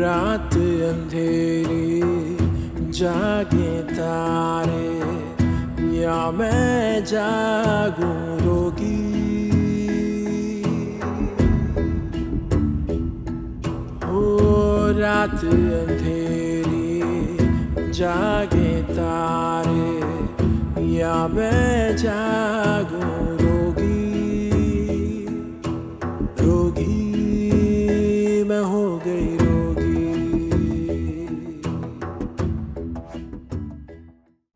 रात अंधेरी जागे तारे या मैं जागूं रोगी। हो रात अंधेरी जागे तारे या मैं जागूं रोगी। रोगी मैं हो गई रोगी।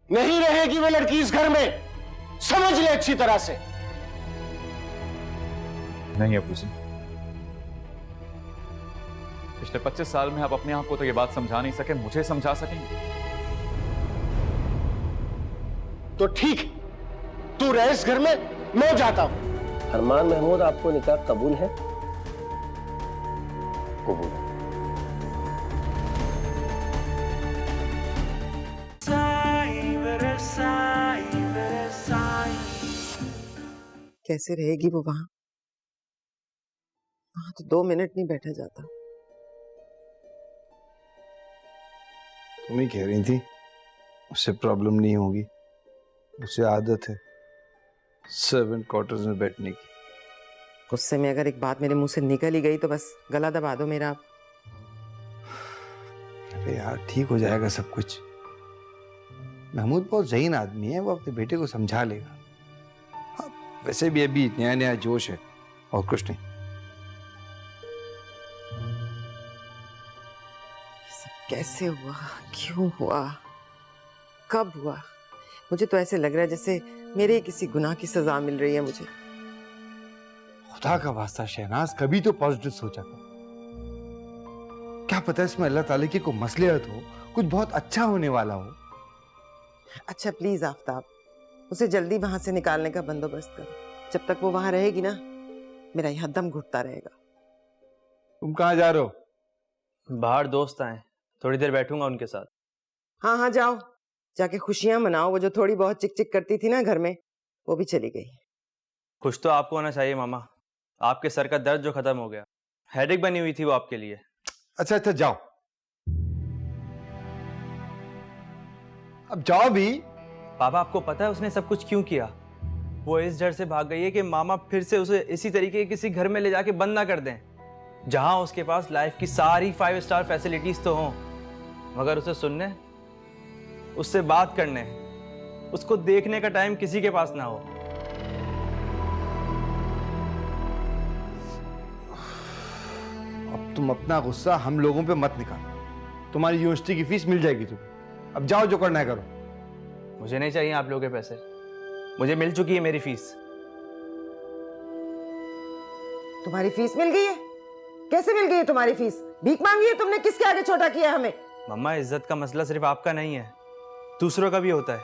नहीं रहेगी वो लड़की इस घर में, समझ ले अच्छी तरह से। नहीं अबू जी, पिछले 25 साल में आप अपने आप को तो ये बात समझा नहीं सके, मुझे समझा सकेंगे? तो ठीक, तू रह इस घर में, मैं जाता हूं। अरमान महमूद, आपको निकाह कबूल है? कबूल है। कैसे रहेगी वो वहां? वहां तो 2 मिनट नहीं बैठा जाता। तुम ही कह रही थी उससे प्रॉब्लम नहीं होगी, उसे आदत है सर्वेंट क्वार्टर्स में बैठने की। गुस्से में अगर एक बात मेरे मुंह से निकल ही गई तो बस गला दबा दो मेरा। अरे यार, ठीक हो जाएगा सब कुछ। महमूद बहुत ज़हीन आदमी है, वो अपने बेटे को समझा लेगा। हाँ, वैसे भी अभी नया नया जोश है और कुछ नहीं। कैसे हुआ, क्यों हुआ, कब हुआ? मुझे तो ऐसे लग रहा है जैसे मेरे किसी गुनाह की सजा मिल रही है मुझे। खुदा का वास्ता शहनाज, कभी तो पॉजिटिव सोचा कर। क्या पता इसमें अल्लाह ताला की कोई मसलियत हो, कुछ बहुत अच्छा होने वाला हो। अच्छा प्लीज आफ्ताब, उसे जल्दी वहां से निकालने का बंदोबस्त करो। जब तक वो वहां रहेगी ना, मेरा यहाँ दम घुटता रहेगा। तुम कहाँ जा रहे हो? बाहर दोस्त आए, थोड़ी देर बैठूंगा उनके साथ। हाँ हाँ जाओ, जाके खुशियां मनाओ। वो जो थोड़ी बहुत चिक चिक करती थी ना घर में, वो भी चली गई। खुश तो आपको होना चाहिए मामा, आपके सर का दर्द जो खत्म हो गया। हेडेक बनी हुई थी वो आपके लिए। अच्छा अच्छा जाओ, अब जाओ भी। पापा, आपको पता है उसने सब कुछ क्यों किया? वो इस डर से भाग गई है कि मामा फिर से उसे इसी तरीके के किसी घर में ले जाके बंद ना कर दें, जहां उसके पास लाइफ की सारी 5 स्टार फैसिलिटीज तो हों, मगर उसे सुनने, उससे बात करने, उसको देखने का टाइम किसी के पास ना हो। अब तुम अपना गुस्सा हम लोगों पे मत निकालो। तुम्हारी यूनिवर्सिटी की फीस मिल जाएगी तुम्हें। अब जाओ, जो करना है करो। मुझे नहीं चाहिए आप लोगों के पैसे, मुझे मिल चुकी है मेरी फीस। तुम्हारी फीस मिल गई है? कैसे मिल गई है तुम्हारी फीस? भीख मांगी है तुमने? किसके आगे छोटा किया हमें? मम्मा, इज्जत का मसला सिर्फ आपका नहीं है, दूसरों का भी होता है।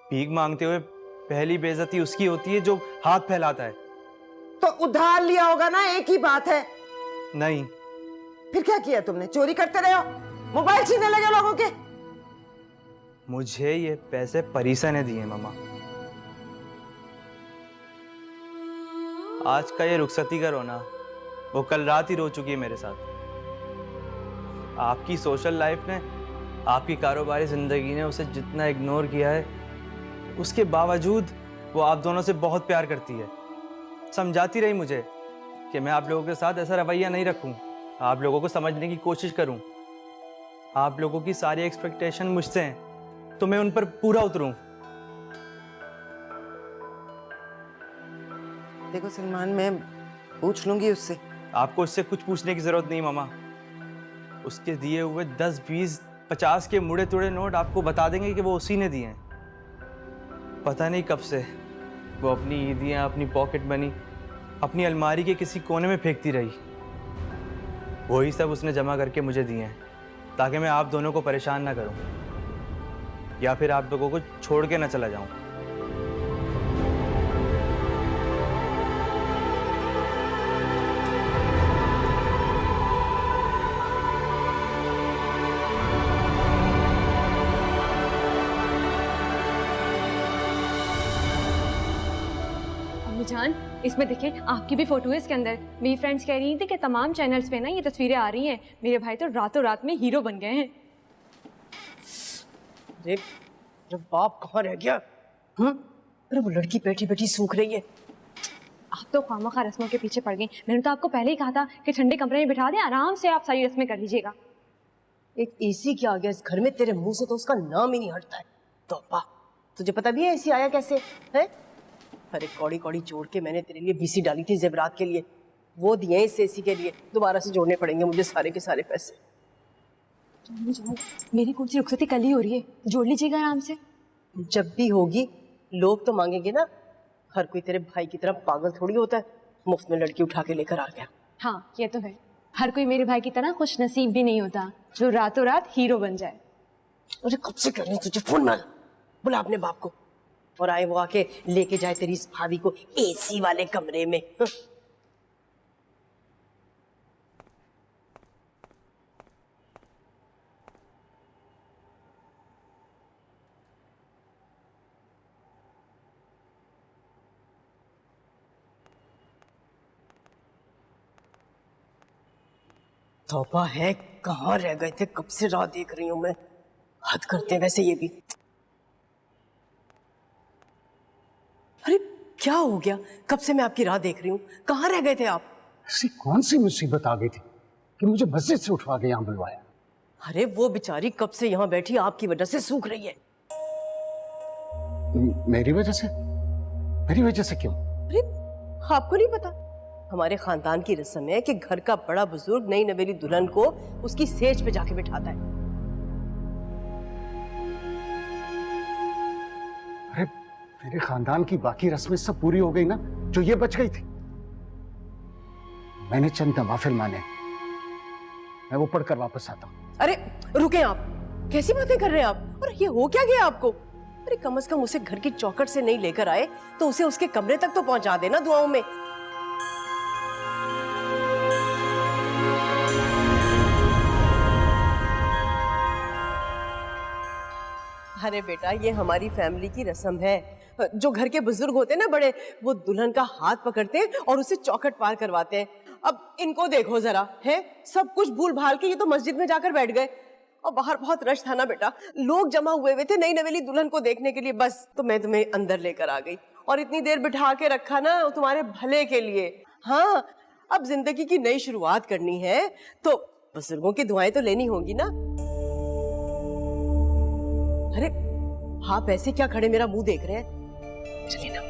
भीख मांगते हुए पहली बेइज्जती उसकी होती है जो हाथ फैलाता है। तो उधार लिया होगा ना, एक ही बात है। नहीं। फिर क्या किया तुमने? चोरी करते रहे हो, मोबाइल छीनने लगे लोगों के। मुझे ये पैसे परीसा ने दिए मामा। आज का ये रुखसती का रोना, वो कल रात ही रो चुकी है मेरे साथ। आपकी सोशल लाइफ ने, आपकी कारोबारी जिंदगी ने उसे जितना इग्नोर किया है, उसके बावजूद वो आप दोनों से बहुत प्यार करती है। समझाती रही मुझे कि मैं आप लोगों के साथ ऐसा रवैया नहीं रखूं, आप लोगों को समझने की कोशिश करूं। आप लोगों की सारी एक्सपेक्टेशन मुझसे हैं, तो मैं उन पर पूरा उतरूं। देखो सलमान, मैं पूछ लूंगी उससे। आपको उससे कुछ पूछने की जरूरत नहीं मामा। उसके दिए हुए 10, 20, 50 के मुड़े तुड़े नोट आपको बता देंगे कि वो उसी ने दिए हैं। पता नहीं कब से वो अपनी ईदियाँ, अपनी पॉकेट मनी अपनी अलमारी के किसी कोने में फेंकती रही। वही सब उसने जमा करके मुझे दिए हैं, ताकि मैं आप दोनों को परेशान ना करूं, या फिर आप लोगों को छोड़ के ना चला जाऊं। अम्मी जान, इसमें देखिए आपकी भी फोटो है इसके अंदर। मेरी फ्रेंड्स कह रही थी कि तमाम चैनल्स पे ना ये तस्वीरें आ रही हैं, मेरे भाई तो रातों रात में हीरो बन गए हैं। अरे मेरा बाप कहाँ रह गया? अरे वो लड़की बैठी बैठी सूख रही है। आप तो खामखा रस्मों के पीछे पड़ गई। मैंने तो आपको पहले ही कहा था कि ठंडे कमरे में बिठा दें, आराम से आप सारी रस्में कर लीजिएगा। एक एसी क्या आ गया इस घर में, तेरे मुंह से तो उसका नाम ही नहीं हटता है। तौबा, तुझे पता भी है एसी आया कैसे है? अरे कौड़ी कौड़ी जोड़ के मैंने तेरे लिए बीसी डाली थी जेवरात के लिए, वो दिए इस एसी के लिए। दोबारा से जोड़ने पड़ेंगे मुझे सारे के सारे पैसे। मेरी कौन सी रुखसती कल ही हो रही है, जोड़ लीजिएगा आराम से। जब भी होगी लोग तो मांगेंगे ना। हर कोई तेरे भाई की तरह पागल थोड़ी होता है, मुफ्त में लड़की उठा के लेकर आ गया। हाँ ये तो है, हर कोई मेरे भाई की तरह खुश नसीब भी नहीं होता जो रातों रात हीरो बन जाए। मुझे कब से करनी तुझे फोन मार, बुला अपने बाप को और आए वो आके लेके जाए तेरी इस भाभी को एसी वाले कमरे में। तौबा है, कहाँ रह गए थे, कब से राह देख रही हूं मैं। हद करते हैं वैसे ये भी। अरे क्या हो गया, कब से मैं आपकी राह देख रही हूँ, कहाँ रह गए थे आप? ऐसी कौन सी मुसीबत आ गई थी कि मुझे मस्जिद से उठवा के यहाँ बुलवाया? अरे वो बेचारी कब से यहाँ बैठी आपकी वजह से सूख रही है। मेरी वजह से? मेरी वजह से क्यों? अरे आपको नहीं पता, हमारे खानदान की रस्म है कि घर का बड़ा बुजुर्ग नई नवेली दुल्हन को उसकी सेज पे जाके बिठाता है। अरे मेरे खानदान की बाकी रस्में सब पूरी हो गई ना, जो ये बच गई थी। मैंने चंद नवाफिल माने, मैं वो पढ़कर वापस आता हूँ। अरे रुके आप, कैसी बातें कर रहे हैं आप? और ये हो क्या गया आपको? अरे कम से कम उसे घर की चौखट से नहीं लेकर आए तो उसे उसके कमरे तक तो पहुंचा देना दुआओं में। अरे बेटा, ये हमारी फैमिली की रस्म है। जो घर के बुजुर्ग होते हैं ना बड़े, वो दुल्हन का हाथ पकड़ते हैं और उसे चौखट पार करवाते हैं। अब इनको देखो जरा, है सब कुछ भूल भाल के ये तो मस्जिद में जाकर बैठ गए। और बाहर बहुत रश था ना बेटा, लोग जमा हुए थे नई नवेली दुल्हन को देखने के लिए, बस तो मैं तुम्हें अंदर लेकर आ गई और इतनी देर बिठा के रखा ना तुम्हारे भले के लिए। हाँ, अब जिंदगी की नई शुरुआत करनी है तो बुजुर्गों की दुआएं तो लेनी होंगी ना। अरे आप ऐसे क्या खड़े मेरा मुंह देख रहे हैं? चलिए ना।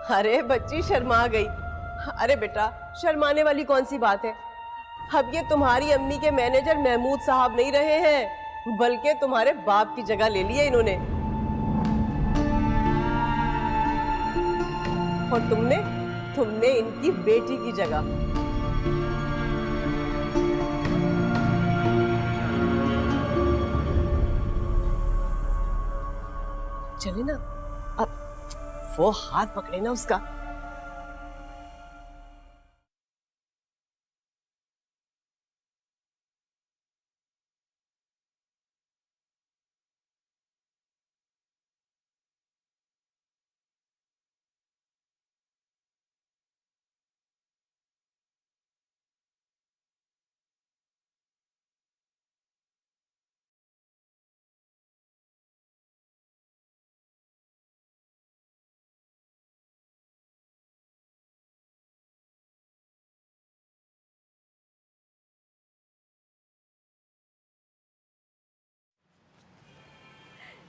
अरे बच्ची शर्मा गई। अरे बेटा, शर्माने वाली कौन सी बात है? अब ये तुम्हारी अम्मी के मैनेजर महमूद साहब नहीं रहे हैं, बल्कि तुम्हारे बाप की जगह ले ली है इन्होंने। और तुमने इनकी बेटी की जगह। चले ना, अब वो हाथ पकड़े ना उसका।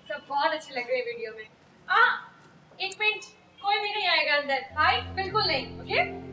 सब बहुत अच्छे लग रहे हैं वीडियो में। एक मिनट, कोई भी नहीं आएगा अंदर। हाय, बिल्कुल नहीं, ओके?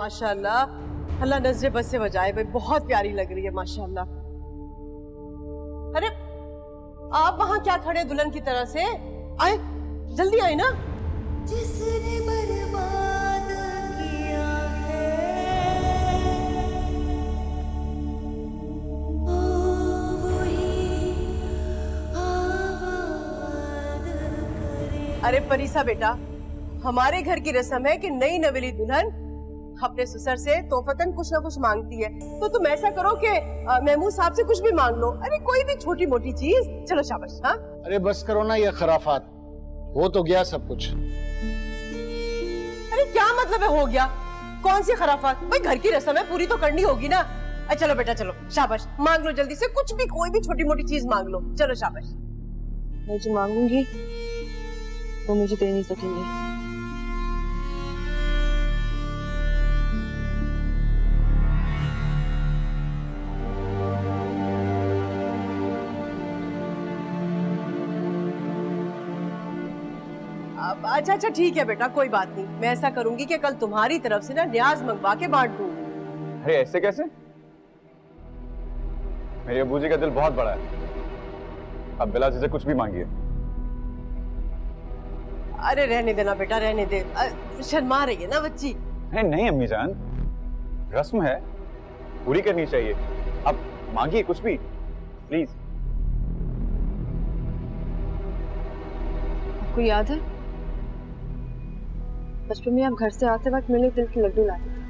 माशाल्लाह, अल्लाह नजरे बस से बजाए भाई, बहुत प्यारी लग रही है माशाल्लाह। अरे आप वहां क्या खड़े दुल्हन की तरह से? आए, जल्दी आए ना। जिसने बर्बाद किया है ओ वही आबाद करे। अरे परीसा बेटा, हमारे घर की रस्म है कि नई नवेली दुल्हन अपने ससुर से तोहफतन कुछ ना कुछ मांगती है, तो तुम ऐसा करो कि महमूद साहब से कुछ भी मांग लो। अरे कोई भी छोटी मोटी चीज। चलो शाबाश। हाँ अरे बस करो ना ये खराफात, हो तो गया सब कुछ। अरे क्या मतलब है हो गया? कौन सी खराफात भाई, घर की रस्म है, पूरी तो करनी होगी ना। चलो बेटा चलो, शाबाश, मांग लो जल्दी से, कुछ भी कोई भी छोटी मोटी चीज मांग लो। चलो शाबाश। मैं जो मांगूंगी वो मुझे दे नहीं सकेंगे। अच्छा अच्छा ठीक है बेटा, कोई बात नहीं। मैं ऐसा करूंगी कि कल तुम्हारी तरफ से ना न्याज मंगवा के बांट दूं। अरे ऐसे कैसे? मेरे अबू जी का दिल बहुत बड़ा है, अब बिला जी से कुछ भी मांगिए। अरे रहने देना बेटा, रहने दे, शर्मा रही है ना बच्ची। नहीं नहीं अम्मी जान, रस्म है, पूरी करनी चाहिए। अब मांगिए कुछ भी प्लीज। आपको याद है बचपन में आप घर से आते वक्त मेरे लिए दिल के लड्डू लाते थे,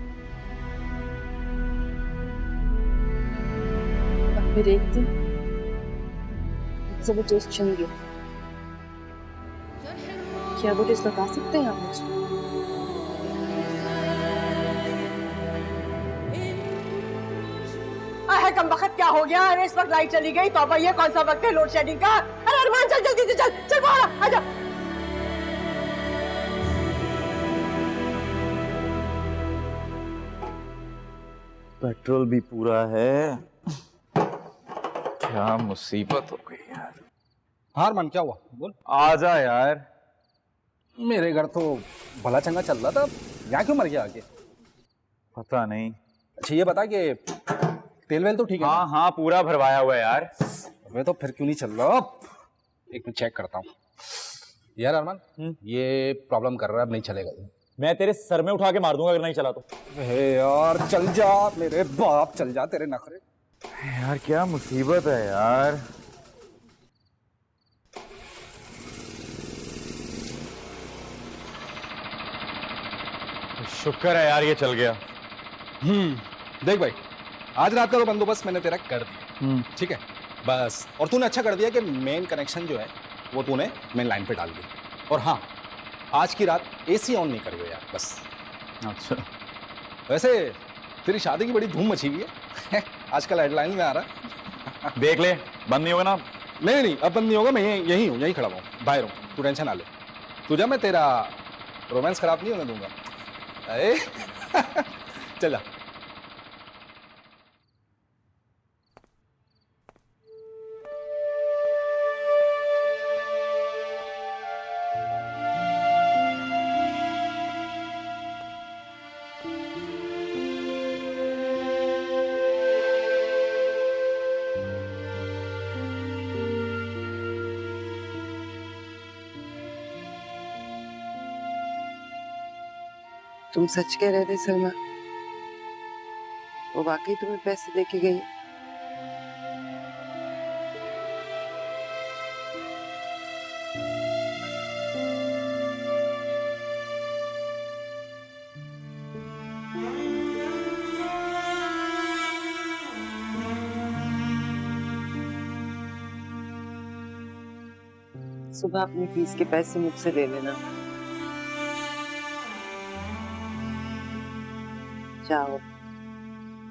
और फिर एक दिन मुझसे वो टेस्ट छिन गया। क्या वो टेस्ट लगा सकते हैं आप मुझे? कम वक्त क्या हो गया? अरे इस वक्त लाइट चली गई, तौबा, ये कौन सा वक्त है लोड शेडिंग का? अरे अरमान चल जल्दी से, चल चल बाहर आजा। पेट्रोल भी पूरा है। क्या मुसीबत हो गई यार। हाँ अरमान, क्या हुआ? बोल। आजा यार। मेरे घर तो भला चंगा चल रहा था, यहाँ क्यों मर गया आगे? पता नहीं। अच्छा ये बता कि तेल वेल तो ठीक है? हाँ हाँ पूरा भरवाया हुआ है यार। मैं तो फिर क्यों नहीं चल रहा? एक मिनट चेक करता हूँ। यार अरमान, ये प्रॉब्लम कर रहा है, अब नहीं चलेगा। मैं तेरे सर में उठा के मार दूंगा अगर नहीं चला तो। हे यार चल जा, मेरे बाप चल जा, तेरे नखरे। यार क्या मुसीबत है यार। शुक्र है यार ये चल गया। देख भाई, आज रात का तो बंदोबस्त मैंने तेरा कर दिया, ठीक है बस। और तूने अच्छा कर दिया कि मेन कनेक्शन जो है वो तूने मेन लाइन पे डाल दिया। और हाँ, आज की रात एसी ऑन नहीं करियो यार बस। अच्छा वैसे तेरी शादी की बड़ी धूम मची हुई है आजकल हेडलाइन में आ रहा है। देख ले, बंद नहीं होगा ना? नहीं नहीं अब बंद नहीं होगा, मैं यहीं हूँ, यहीं खड़ा हूँ, बाहर हूँ, तू टेंशन ना ले। तुझे मैं तेरा रोमांस खराब नहीं होने दूंगा। अरे चल जा। तुम सच कह रहे थे सलमा, वो वाकई तुम्हें पैसे देके गई? सुबह अपनी फीस के पैसे मुझसे ले लेना। जाओ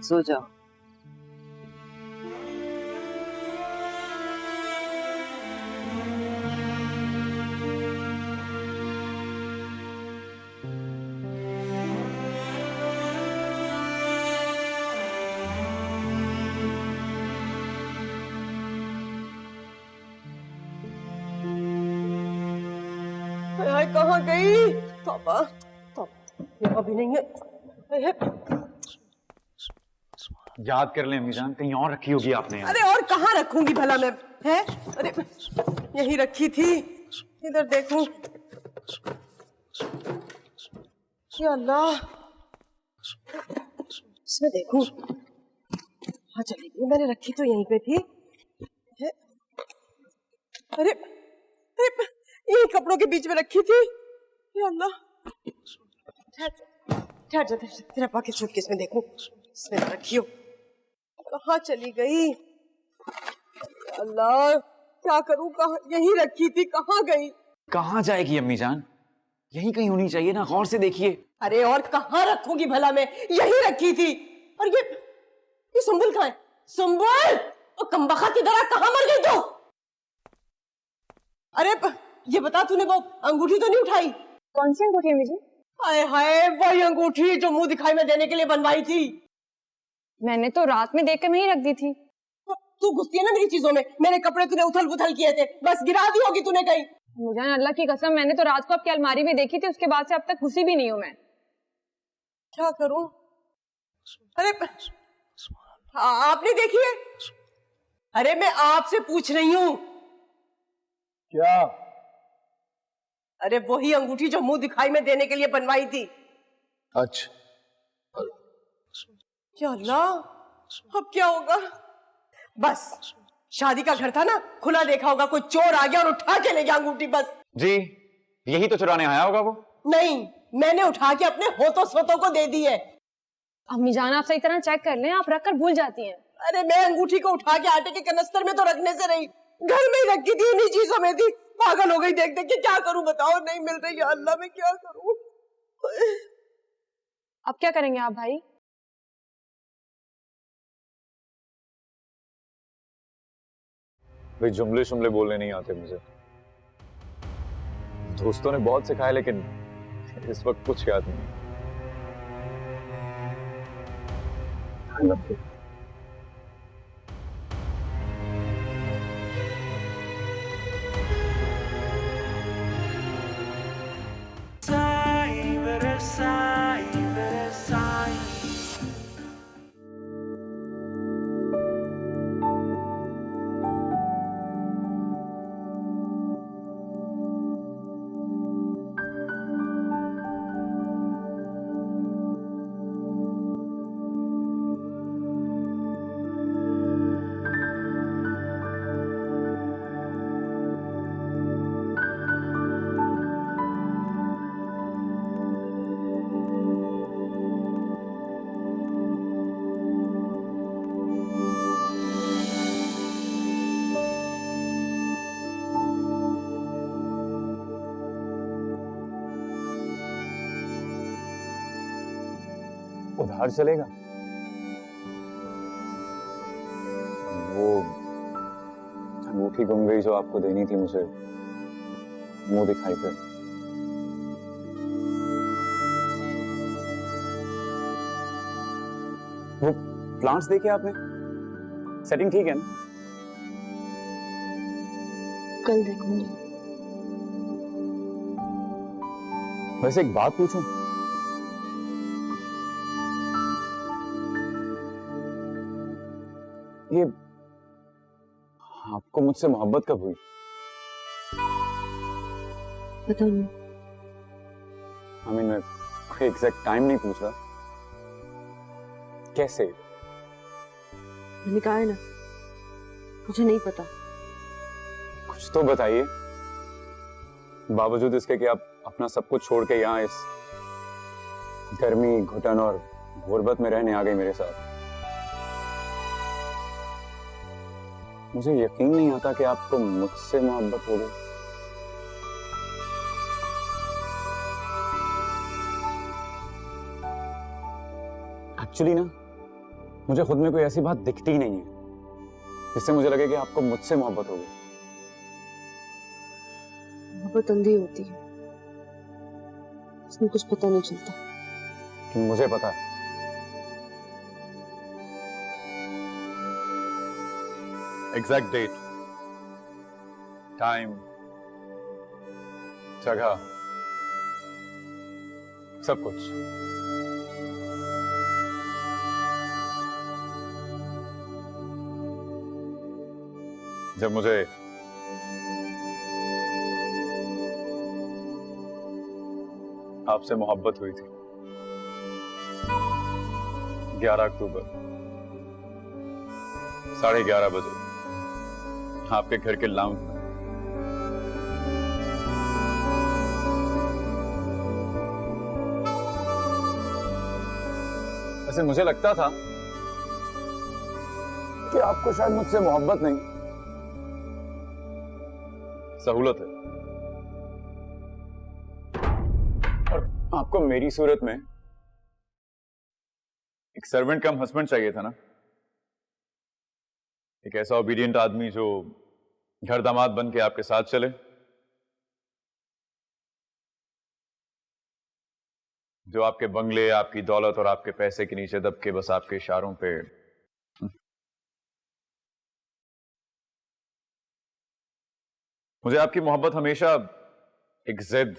सो जाओ। कहाँ गई? तौबा, तौबा, ये अभी नहीं है। याद कर लें अम्मी जान, कहीं और रखी होगी आपने यहाँ। अरे और कहाँ रखूंगी भला मैं, है? अरे यही रखी थी, इधर देखूं। या अल्लाह, इसमें देखूं। हाँ चली गई, मैंने रखी तो यहीं पे थी। है? अरे अरे यही कपड़ों के बीच में रखी थी। या अल्लाह, ठहर जा, तेरा पाके सूटकेस में देखूं, इसमें तो रखी हो। कहाँ चली गई? अल्लाह, क्या करूं? कहाँ, यहीं रखी थी, कहाँ गई? कहाँ जाएगी अम्मी जान? यहीं कहीं होनी चाहिए ना, गौर से देखिए। अरे और कहाँ रखूंगी भला मैं? यहीं रखी थी। और ये सुंबुल कहाँ है? सुंबुल, ओ कमबख्त, इधर आ, कहाँ मर गई तू? अरे ये बता, तूने वो अंगूठी तो नहीं उठाई? कौन सी अंगूठी है मुझे? हाय हाय, वही अंगूठी जो मुंह दिखाई में देने के लिए बनवाई थी। मैंने तो रात में देख कर वहीं रख दी थी। तू घुसती है ना मेरी चीजों में। मेरे कपड़े तूने उथल पुथल किए थे, बस गिरा दी होगी तूने कहीं। मुझे अल्लाह की कसम, मैंने तो रात को आपकी अलमारी में देखी थी, उसके बाद से अब तक घुसी भी नहीं हूँ मैं। क्या करूं? अरे आपने देखी है? अरे मैं आपसे पूछ रही हूँ। क्या? अरे वही अंगूठी जो मुंह दिखाई में देने के लिए बनवाई थी। अच्छा, क्या अल्लाह, अब क्या होगा? बस शादी का घर था ना, खुला देखा होगा, कोई चोर आ गया और उठा के ले गया अंगूठी। बस जी, यही तो चुराने आया होगा वो। नहीं, मैंने उठा के अपने होतों सोतों को दे दी है। अम्मी जान, आप सही तरह चेक कर लें, आप रख कर भूल जाती हैं। अरे मैं अंगूठी को उठा के आटे के कनस्तर में तो रखने से रही, घर में ही रखी थी, उन्हीं चीजों में थी। पागल हो गई देख देख के। क्या करूं बताओ? नहीं मिल रही। या अल्लाह, मैं क्या करूं? अब क्या करेंगे आप भाई? भाई जुमले शुमले बोलने नहीं आते मुझे। दोस्तों ने बहुत सिखाया, लेकिन इस वक्त कुछ याद नहीं। उधार चलेगा? वो अंगूठी गुम गई जो आपको देनी थी मुझे, मुंह दिखाई पे। वो प्लांट्स देखे आपने? सेटिंग ठीक है ना? कल देखूंगी। वैसे एक बात पूछूं? ये आपको मुझसे मोहब्बत कब हुई? पता नहीं। मैं कोई एग्जैक्ट टाइम नहीं पूछ रहा। कैसे? मैंने कहा है ना, मुझे नहीं पता। कुछ तो बताइए, बावजूद इसके कि आप अपना सब कुछ छोड़ के यहाँ इस गर्मी, घुटन और गुर्बत में रहने आ गई मेरे साथ। मुझे यकीन नहीं आता कि आपको मुझसे मोहब्बत हो गई। एक्चुअली ना, मुझे खुद में कोई ऐसी बात दिखती ही नहीं है जिससे मुझे लगे कि आपको मुझसे मोहब्बत हो गई। मोहब्बत अंधी होती है, इसमें कुछ पता नहीं चलता। कि मुझे पता है। एग्जैक्ट डेट, टाइम, जगह, सब कुछ। जब मुझे आपसे मोहब्बत हुई थी 11 अक्टूबर 11:30 बजे आपके घर के लाउंज में। वैसे मुझे लगता था कि आपको शायद मुझसे मोहब्बत नहीं, सहूलत है, और आपको मेरी सूरत में एक सर्वेंट कम हस्बैंड चाहिए था ना, एक ऐसा ओबीडियंट आदमी जो घर दामाद बन के आपके साथ चले, जो आपके बंगले, आपकी दौलत और आपके पैसे के नीचे दब के बस आपके इशारों पे मुझे आपकी मोहब्बत हमेशा एक जिद,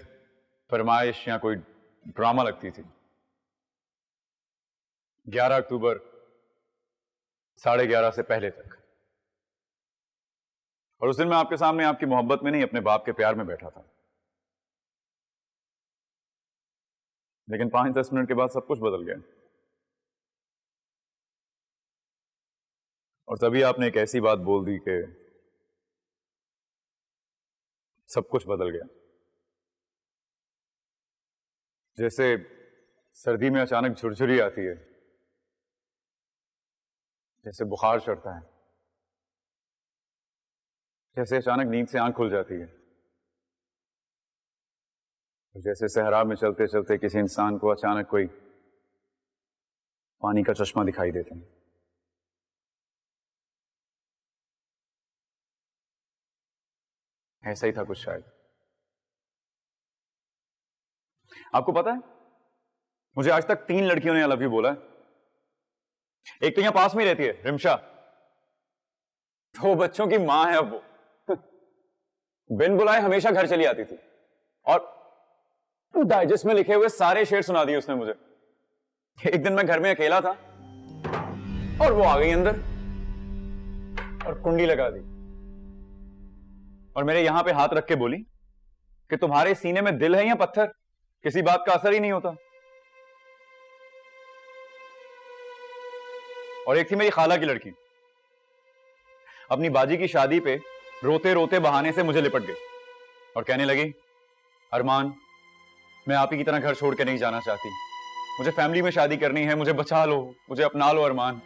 फरमाइश या कोई ड्रामा लगती थी। 11 अक्टूबर 11:30 से पहले तक। और उस दिन मैं आपके सामने आपकी मोहब्बत में नहीं, अपने बाप के प्यार में बैठा था। लेकिन 5-10 मिनट के बाद सब कुछ बदल गया। और तभी आपने एक ऐसी बात बोल दी कि सब कुछ बदल गया। जैसे सर्दी में अचानक झुरझुरी आती है, जैसे बुखार चढ़ता है, जैसे अचानक नींद से आंख खुल जाती है, जैसे सहरा में चलते चलते किसी इंसान को अचानक कोई पानी का चश्मा दिखाई देता है। ऐसा ही था कुछ शायद। आपको पता है, मुझे आज तक 3 लड़कियों ने आई लव यू बोला है। एक तो यहां पास में ही रहती है, रिमशा, 2 बच्चों की मां है अब वो। बिन बुलाए हमेशा घर चली आती थी और डाइजेस्ट में लिखे हुए सारे शेर सुना दिए उसने मुझे। एक दिन मैं घर में अकेला था और वो आ गई अंदर और कुंडी लगा दी और मेरे यहां पे हाथ रख के बोली कि तुम्हारे सीने में दिल है या पत्थर, किसी बात का असर ही नहीं होता। और एक थी मेरी खाला की लड़की, अपनी बाजी की शादी पे रोते रोते बहाने से मुझे लिपट गई और कहने लगी, अरमान, मैं आप ही की तरह घर छोड़ के नहीं जाना चाहती, मुझे फैमिली में शादी करनी है, मुझे बचा लो, मुझे अपना लो अरमान।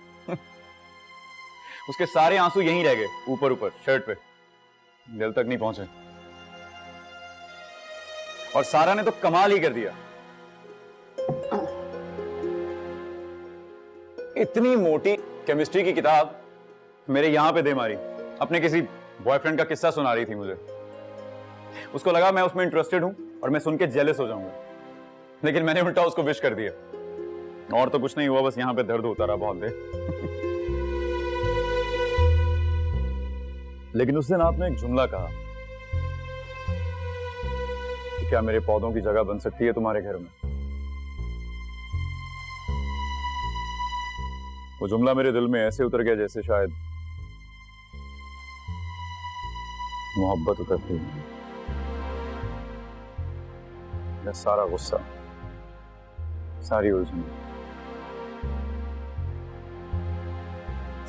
उसके सारे आंसू यहीं रह गए, ऊपर ऊपर शर्ट पे, दिल तक नहीं पहुंचे। और सारा ने तो कमाल ही कर दिया। इतनी मोटी केमिस्ट्री की किताब मेरे यहां पे दे मारी, अपने किसी बॉयफ्रेंड का किस्सा सुना रही थी मुझे। उसको लगा मैं उसमें इंटरेस्टेड हूं और मैं सुन के जेलस हो जाऊंगा, लेकिन मैंने उल्टा उसको विश कर दिया। और तो कुछ नहीं हुआ, बस यहां पे दर्द होता रहा बहुत देर। लेकिन उस दिन आपने एक जुमला कहा कि क्या मेरे पौधों की जगह बन सकती है तुम्हारे घर में। वो जुमला मेरे दिल में ऐसे उतर गया जैसे शायद मोहब्बत उतरती है। मेरा सारा गुस्सा, सारी उलझन,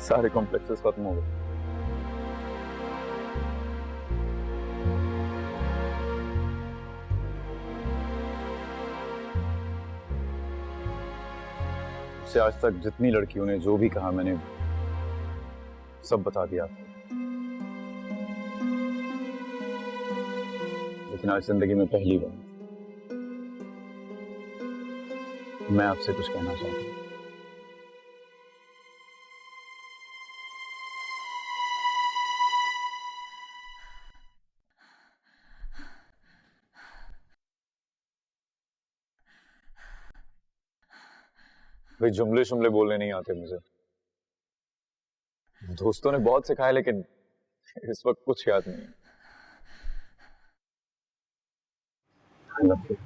सारे कॉम्प्लेक्सेस खत्म हो गए। से आज तक जितनी लड़कियों ने जो भी कहा मैंने सब बता दिया आपको। लेकिन आज जिंदगी में पहली बार मैं आपसे कुछ कहना चाहता हूं। भाई जुमले शुमले बोलने नहीं आते मुझे, दोस्तों ने बहुत सिखाया, लेकिन इस वक्त कुछ याद नहीं है। I love you.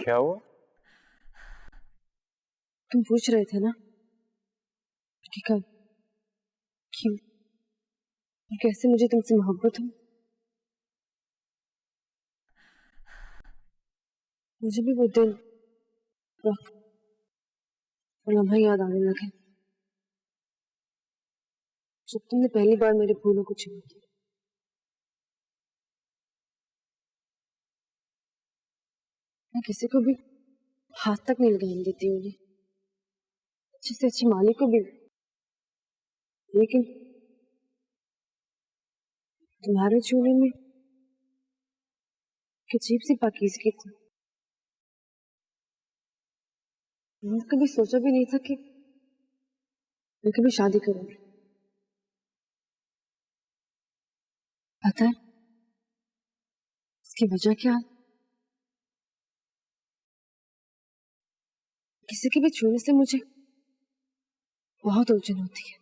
क्या हुआ? तुम पूछ रहे थे ना कि कब, क्यों और कैसे मुझे तुमसे मोहब्बत हो। मुझे भी वो दिन, वक्त और लम्हा याद आने लगे जब तुमने पहली बार मेरे फूलों को छुआ था। मैं किसी को भी हाथ तक नहीं लगाने देती हूँ उन्हें, अच्छे से अच्छी मालिक को भी, लेकिन तुम्हारे छूने में एक अजीब सी पाकीज़गी थी। मैंने कभी सोचा भी नहीं था कि मैं कभी शादी करूंगी। पता है इसकी वजह क्या है? किसी के भी छूने से मुझे बहुत उलझन होती है,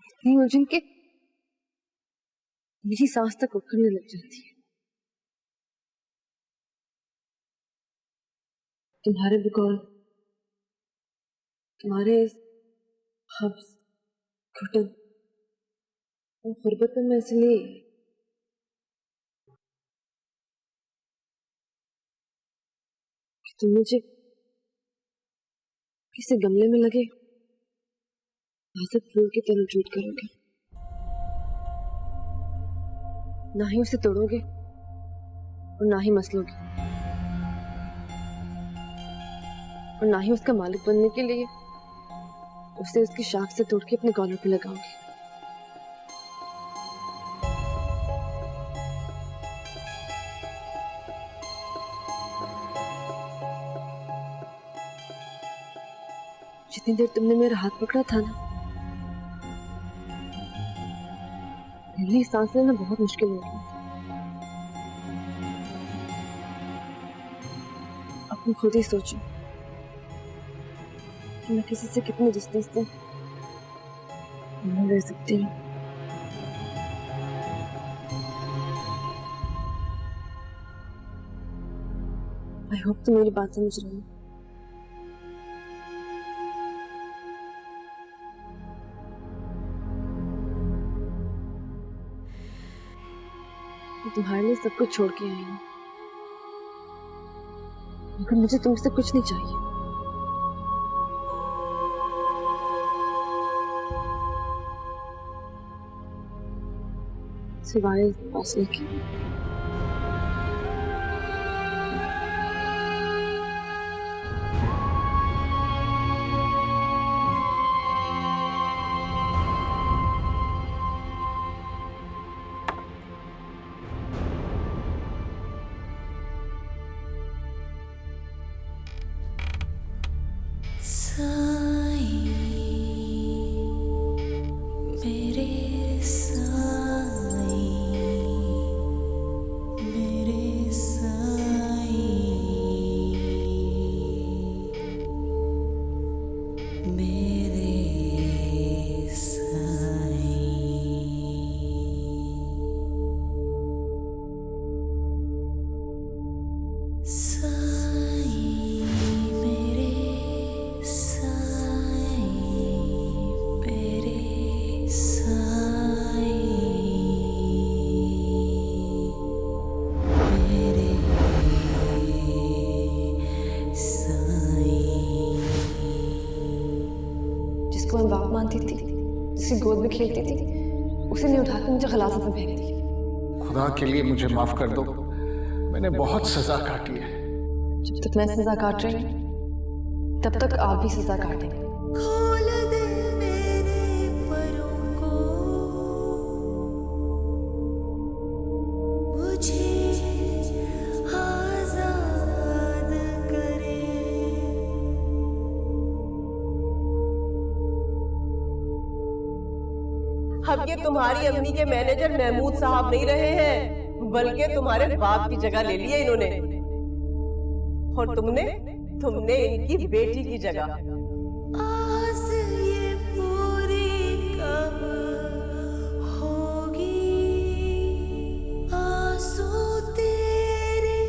इतनी उलझन के मेरी सांस तक उखड़ने लग जाती है। तुम्हारे बकौल, तुम्हारे इस हब्स, घुटन और गुर्बत में मैं इसलिए कि तुम मुझे किसी गमले में लगे नाजुक फूल की तरह ट्रीट करोगे, ना ही उसे तोड़ोगे और ना ही मसलोगे, और ना ही उसका मालिक बनने के लिए उसे उसकी शाख से तोड़ के अपने कॉलर पे लगाओगे। जितनी देर तुमने मेरा हाथ पकड़ा था ना, मेरे लिए सांस लेना बहुत मुश्किल हो गया था। अब तुम खुद ही सोचो कि मैं किसी से कितनी डिस्टेंस से रह सकती हूँ। आई होप तुम मेरी बात समझ रहे हो। मैं तुम्हारे लिए सब कुछ छोड़ के आई हूँ, मगर मुझे तुमसे कुछ नहीं चाहिए। सिवाय इस फासले के। जिसको मैं बाप मानती थी, जिसकी गोद में खेलती थी, उसे नहीं उठाकर मुझे गलाजत में फेंक दिया। खुदा के लिए मुझे माफ कर दो, मैंने बहुत सजा काटी है। जब तक मैं सजा काट रही हूँ तब तक आप भी सजा काटेंगे। खोल दे मेरे परों को, मुझे आजाद करे। अब ये तुम्हारी अम्मी के मैनेजर महमूद साहब नहीं रहे हैं, बल्कि तुम्हारे बाप की जगह ले ली है इन्होंने, और तुमने इनकी बेटी की जगह। आस ये पूरी कब होगी, आंसू तेरे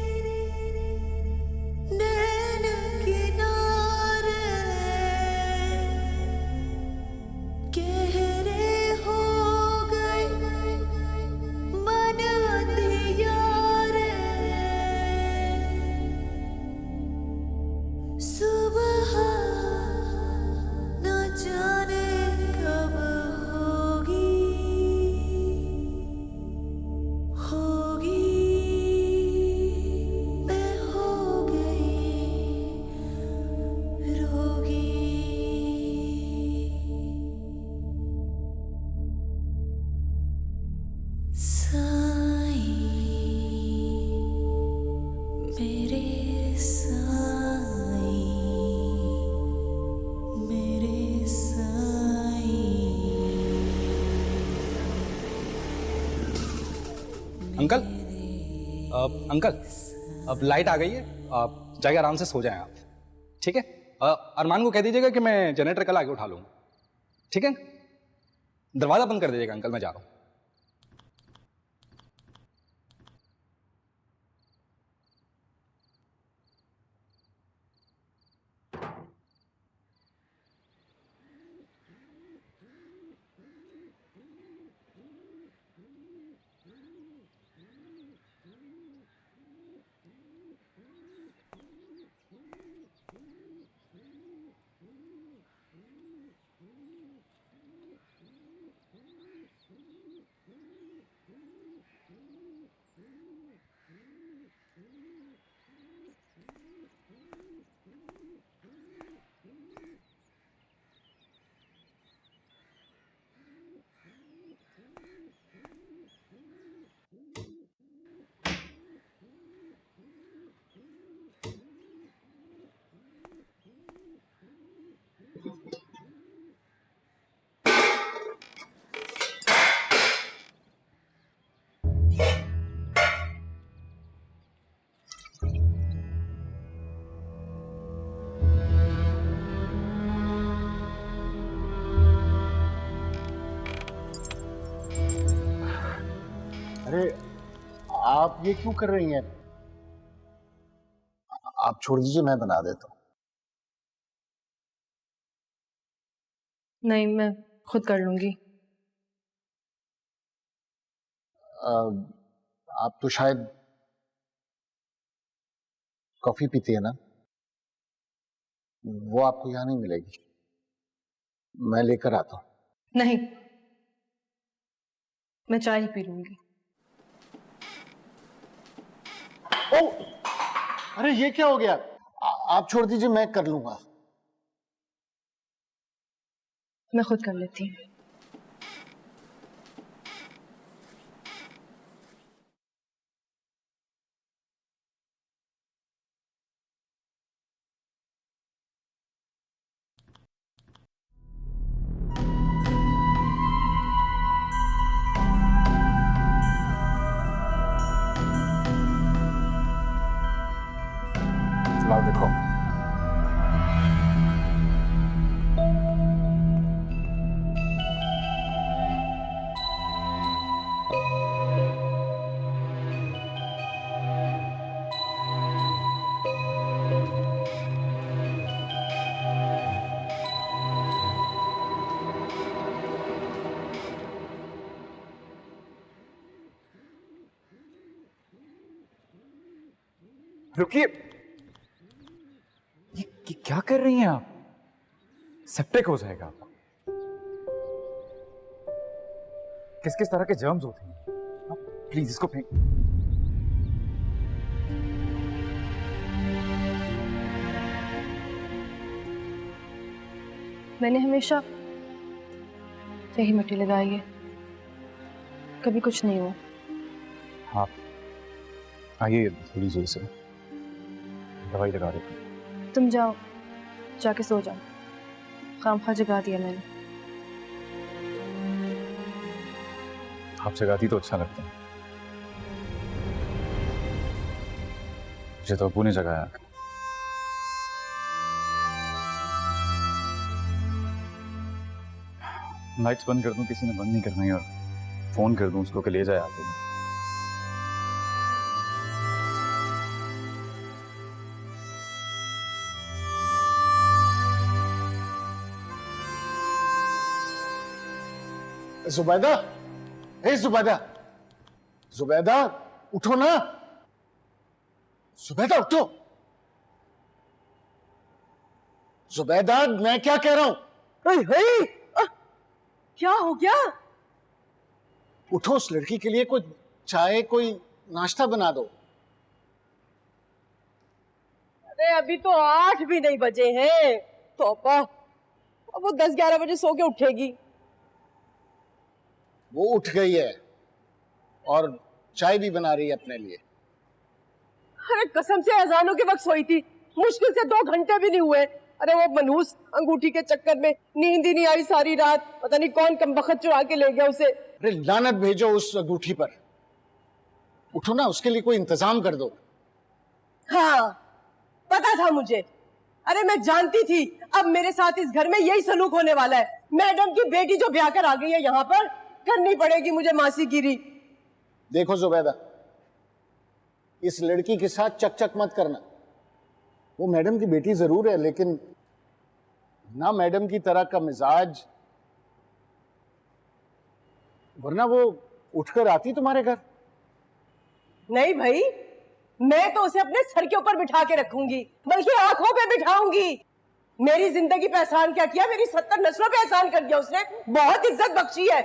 अंकल अंकल अब लाइट आ गई है, आप जाके आराम से सो जाएं आप, ठीक है? अरमान को कह दीजिएगा कि मैं जनरेटर कल आके उठा लूँगा, ठीक है? दरवाज़ा बंद कर दीजिएगा अंकल, मैं जा रहा हूँ। अरे आप ये क्यों कर रही हैं? आप छोड़ दीजिए, मैं बना देता हूँ। नहीं, मैं खुद कर लूंगी। आप तो शायद कॉफी पीती है ना, वो आपको यहाँ नहीं मिलेगी, मैं लेकर आता हूँ। नहीं, मैं चाय ही पी लूंगी। ओ, अरे ये क्या हो गया? आप छोड़ दीजिए, मैं कर लूंगा। मैं खुद कर लेती हूँ। लाओ देखो। रुकिए, ये क्या कर रही हैं आप? सेप्टिक हो जाएगा आपको। किस किस तरह के जर्म्स होते हैं? प्लीज इसको फेंक। मैंने हमेशा यही मिट्टी लगाई है, कभी कुछ नहीं हुआ। हाँ, आइए थोड़ी जोर से दवाई लगा देते हैं। तुम जाओ, जाके सो जाओ, खामखा जगा दिया मैंने। आप जगाती तो अच्छा लगता है, मुझे तो अब्बू ने जगाया। लाइट्स बंद कर दूं, किसी ने बंद नहीं करना है, और फोन कर दूं उसको कि ले जाए आते हैं। जुबैदा, हे जुबैदा, जुबैदा उठो ना, जुबैदा उठो, जुबैदा मैं क्या कह रहा हूं? क्या हो गया? उठो, उस लड़की के लिए कोई चाय कोई नाश्ता बना दो। अरे अभी तो 8 भी नहीं बजे हैं। तौबा, अब वो 10-11 बजे सो के उठेगी। वो उठ गई है और चाय भी बना रही है अपने लिए। अरे कसम से अजानों के वक्त सोई थी, मुश्किल से 2 घंटे भी नहीं हुए। अरे वो मनहूस अंगूठी के चक्कर में नींद ही नहीं आई सारी रात। पता नहीं कौन कमबख्त चुरा के ले गया उसे। अरे लानत भेजो उस अंगूठी पर। उठो ना, उसके लिए कोई इंतजाम कर दो। हाँ, पता था मुझे। अरे मैं जानती थी अब मेरे साथ इस घर में यही सलूक होने वाला है। मैडम की बेटी जो ब्याह कर आ गई है यहाँ पर, करनी पड़ेगी मुझे मासीगिरी। देखो जुबैदा, इस लड़की के साथ चक मत करना। वो मैडम की बेटी जरूर है, लेकिन ना मैडम की तरह का मिजाज, वरना वो उठकर आती तुम्हारे घर। नहीं भाई, मैं तो उसे अपने सर के ऊपर बिठा के रखूंगी, बल्कि आंखों पे बिठाऊंगी। मेरी जिंदगी पे एहसान क्या किया, मेरी 70 नस्लों पे एहसान कर दिया उसने। बहुत इज्जत बख्शी है।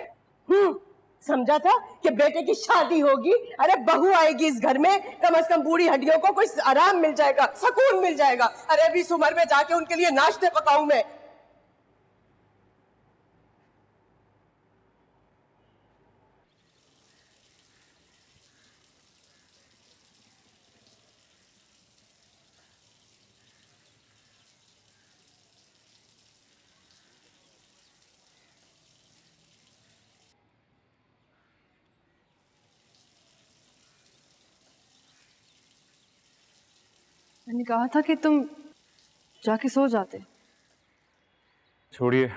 समझा था कि बेटे की शादी होगी, अरे बहू आएगी इस घर में, कम से कम बूढ़ी हड्डियों को कुछ आराम मिल जाएगा, सुकून मिल जाएगा। अरे अभी इस उम्र में जाके उनके लिए नाश्ते पकाऊं मैं। मैंने कहा था कि तुम जाके सो जाते। छोड़िए,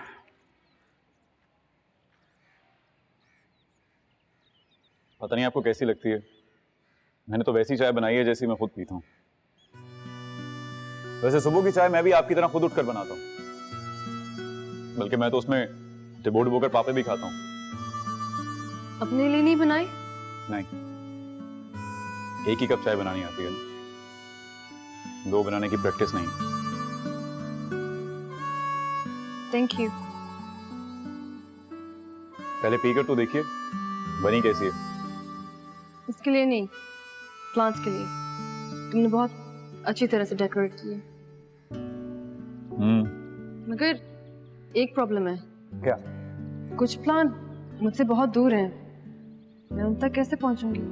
पता नहीं आपको कैसी लगती है। मैंने तो वैसी चाय बनाई है जैसी मैं खुद पीता हूँ। वैसे सुबह की चाय मैं भी आपकी तरह खुद उठकर बनाता हूँ, बल्कि मैं तो उसमें डुबो कर पापे भी खाता हूँ। अपने लिए नहीं बनाई? नहीं, एक ही कप चाय बनानी आती है, दो बनाने की प्रैक्टिस नहीं। Thank you. पहले पीकर तो देखिए बनी कैसी है। इसके लिए नहीं, प्लांट्स के लिए। तुमने बहुत अच्छी तरह से डेकोरेट की है। मगर एक प्रॉब्लम है। क्या? कुछ प्लांट मुझसे बहुत दूर हैं, मैं उन तक कैसे पहुंचूंगी?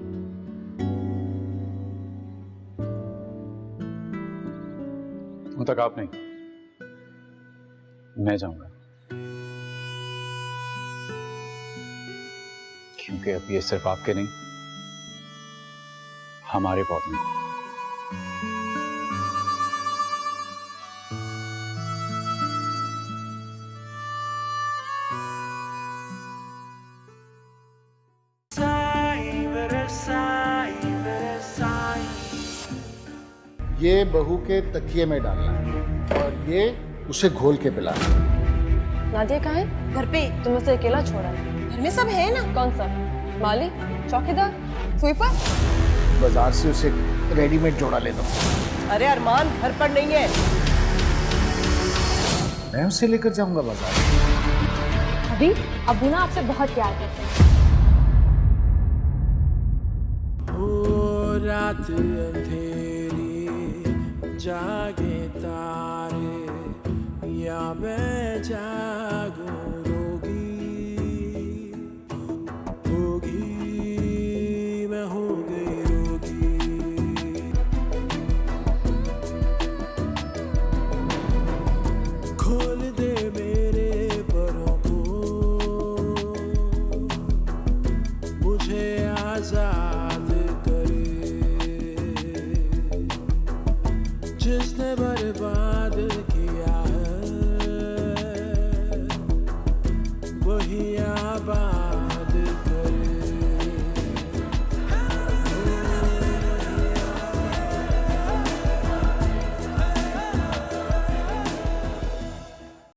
उन तक आप नहीं, मैं जाऊंगा, क्योंकि अब ये सिर्फ आपके नहीं, हमारे पौधे हैं। ये बहू के तकिए में डालना है और ये उसे घोल के पिलाना है। नादिया कहाँ है? घर पे। तुम उसे अकेला छोड़ा है? घर में सब है ना। कौन सा? माली, चौकीदार, स्वीपर? बाजार से उसे रेडीमेड जोड़ा ले दो। अरे अरमान घर पर नहीं है। मैं उसे लेकर जाऊंगा बाजार। अभी अबू ना आपसे बहुत प्यार करते हैं। ओ रात अंधेरी जागे तारे, या मैं जागूं रोगी, होगी मैं हो गई रोगी। खोल दे मेरे परों को, मुझे आजाद करे, जिसने बर्बाद किया है वही आबाद